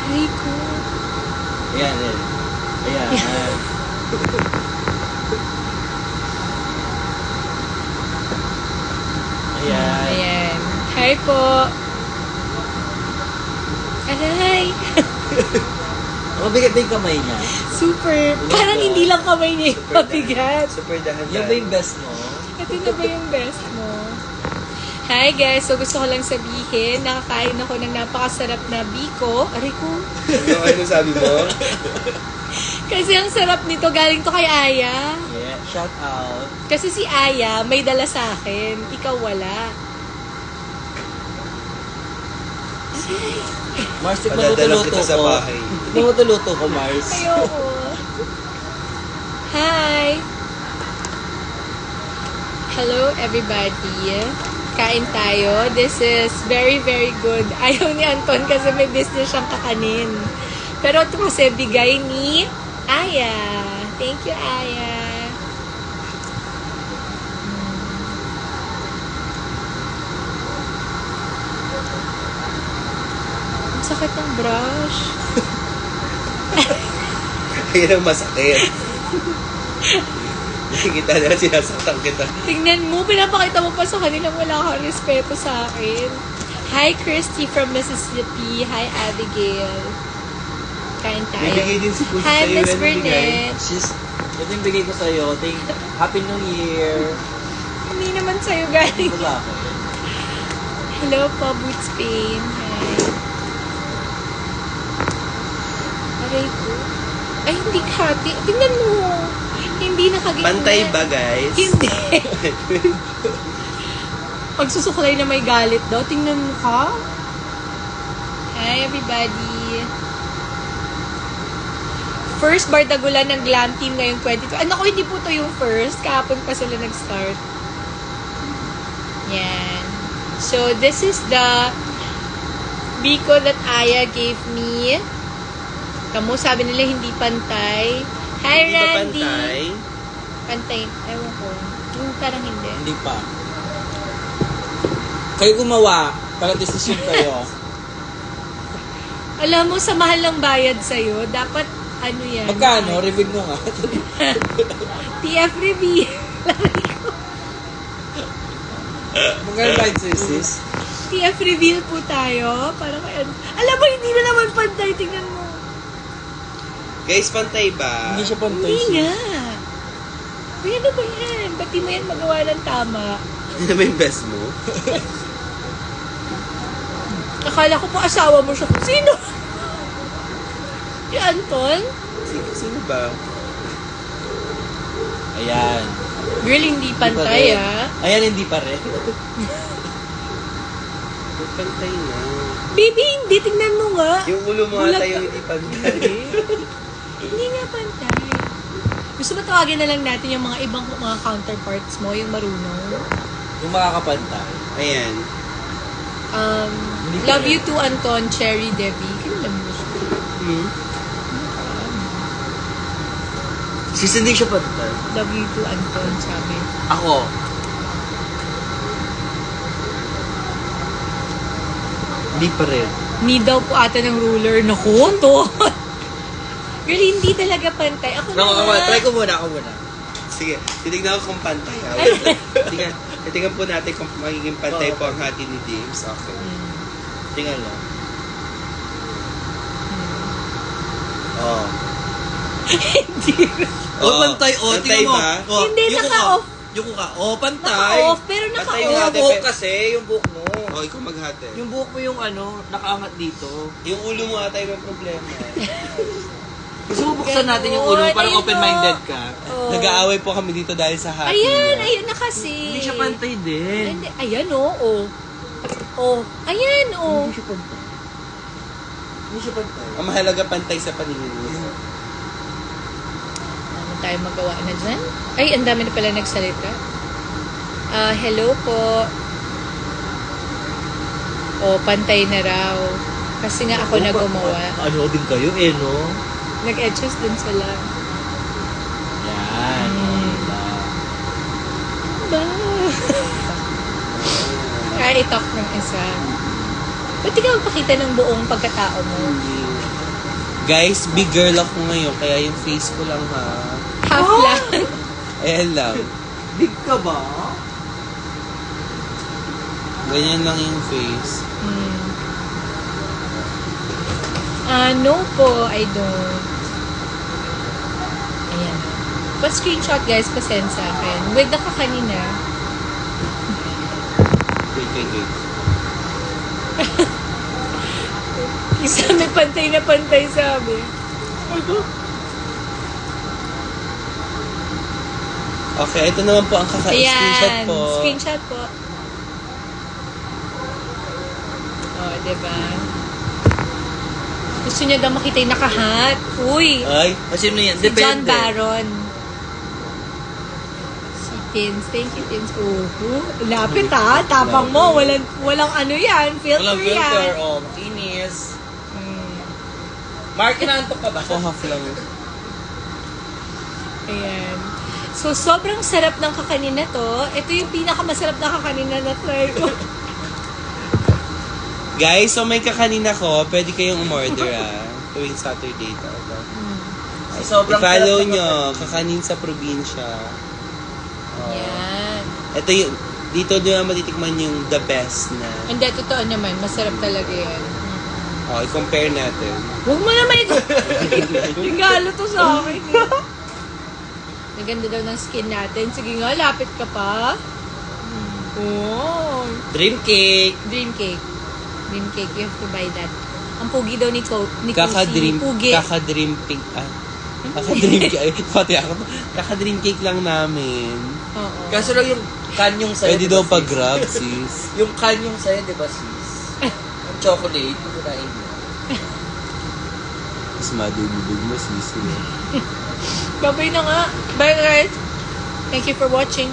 Rico. Ayan, ayan. Ayan. Ayan. Ayan. Hi po. Aray. Mabigat ba yung kamay niya? Super. Parang hindi lang kamay niya yung mabigat. Super dahan-dahan. Yan ba yung best mo? Ito na ba yung best mo? Hi guys, so gusto ko lang sabihin, nakakain ako ng napakasarap na biko. Aray ko. Ano sabi mo? Kasi ang sarap nito, galing to kay Aya. Yeah, shout out. Kasi si Aya may dala sa akin, ikaw wala. Mars, tignan mo Padadala tuluto kita sa ko. bahay. Tignan mo tuluto ko, Mars. Ayoko. Hi! Hello everybody. Kain tayo. This is very, very good. Ayaw ni Anton kasi may business siyang kakanin. Pero ito kasi bigay ni Aya. Thank you, Aya. Ang sakit ng brush. Ayun ang masakit. Nakikita nila, sinasaktan kita. Tingnan mo, pinapakita mo pa sa kanilang wala kang respeto sa akin. Hi, Christy from Mississippi. Hi, Abigail. Kain tayo. Bibigay din si Pussy Hi, sa'yo. Miss Yan ang bigay. Burnett. Sis, ito yung bigay ko sa'yo. Happy New Year. Hindi naman sa'yo galing. Ito sa akin. Hello po, Boots Pain. Hi. Aray ko. Ay, hindi hati. Tingnan mo. Hindi nakagin. Pantay ba, guys? Hindi. Pagsusuklay na may galit daw. Tingnan mo ka. Hi, everybody. First bardagulan ng Glam Team ngayong 22. Naku, hindi po to yung first. Kahapon pa sila nag-start. Yan. So, this is the biko that Aya gave me. Kamu, sabi nila hindi pantay. Hi, Hindi ba Randy. pantay? Pantay. Ewan ko. Yung parang hindi. Hindi pa. Kayo gumawa. Para decision kayo. Alam mo, sa mahal ng bayad sa'yo, dapat ano yan? Magkano? Reveal mo nga. TF reveal. Magkano ba yung sis? TF reveal po tayo. Para kay ano. Alam mo, hindi na naman pantay. Tingnan mo. Guys, pantay ba? Hindi siya pantay Hindi sis. nga. Uy, ano ba yan? Ba't di mo yan magawa ng tama? Ano ba yung best mo? Akala ko po asawa mo siya. Sino? Si Anton? Sino ba? Ayan. Girl, hindi pantay ah. Ayan, hindi pa rin. Pantay na. Baby, hindi. Tingnan mo nga. Yung ulo mo Bulag ata ka. yung hindi pantay. Hindi nga pantay. Gusto ba tawagin na lang natin yung mga ibang mga counterparts mo, yung marunong? Yung makakapantay. Ayan. Love you too, Anton, Cherry, Debbie. Kailan mo siya? Sis, hindi siya pantay. Love you too, Anton, sabi. Ako. Hindi pa rin. Need daw po ata ng ruler. Naku, to. Girl, hindi talaga pantay. Ako Ako, naman. try ko muna, ako muna. Sige, titignan ko kung pantay. Titignan po natin kung magiging pantay po ang hati ni James. Okay. Tingnan mo. Oh. Hindi. Oh, pantay. Oh, Pantay tingnan mo. ba? Oh, Hindi, yung naka-off. kuka. Yung kuka. Oh, pantay. Naka-off, pero Pantay naka-off. yung Yung hati. buhok kasi, yung buhok mo. Oh, ikaw maghati. Yung buhok mo yung ano, nakaangat dito. Yung ulo mo ata yung may problema. Gusto mo buksan natin yung ulo para Ayun, open-minded ka? Oh. Nag-aaway po kami dito dahil sa hati Ayan, niya. ayun na kasi. Hindi siya pantay din. Hindi, ayan, oh. Oh, ayan, oh. Hindi siya pantay. Hindi siya pantay. Ang mahalaga pantay sa paningin mo. Ano tayo magawa na dyan? Ay, ang dami na pala nagsalita. Hello po. Oh, pantay na raw. Kasi nga ako na gumawa. Ano din kayo no? Nag-adjust din sila. Yan. Ba? Kaya i-talk ng isa. Ba't di ka magpakita ng buong pagkatao mo? Guys, big girl ako ngayon, kaya yung face ko lang ha. Half lang. Ayan lang. Big ka ba? Ganyan lang yung face. No po, I don't. Ayan. Pa-screenshot guys, pasend sa akin. With the kakanina. Wait. Isa may pantay na pantay sabi. Okay, ito naman po ang screenshot Ayan. po. Screenshot po. Oh, diba? Gusto niya daw makita yung nakahat. Uy! Ay, Sino yan? Si John Depende. Baron. Si Tins. Thank you, Tins. Lapit ha. Tapang mo. Walang ano yan. Filter Walang filter. yan. Oh, makinis. Mark, inaantok ka ba? ako half lang. Ayan. So, sobrang sarap ng kakanina to. Ito yung pinakamasarap na kakanina na try ko. Guys, so may kakanin ako. Pwede kayong umorder tuwing Saturday to. Ay, sobrang I-follow sarap nyo. naman. Kakanin sa probinsya. Oh. Yan. Ito yung, dito nyo matitikman yung the best na. Hindi, totoo naman. Masarap talaga yan. Oh, i-compare natin. Huwag mo naman regalo to sa akin. Naganda daw ng skin natin. Sige nga, lapit ka pa. Oh. Dream cake. Dream cake. Dream cake. You have to buy that. Ang pugi daw ni Cozy. Kaka-dream, Pugi. kaka-dream pink. Kaka-dream cake. Pati ako. Kaka-dream cake lang namin. Oo. Kaso lang yung kanyong sa'yo. Pwede di daw ba, sis? pag-grab, sis. Yung kanyong sa'yo, di ba sis? Yung chocolate, yung kunain mo. Mas madulubog mo, sis. Babay na nga. Bye guys. Thank you for watching.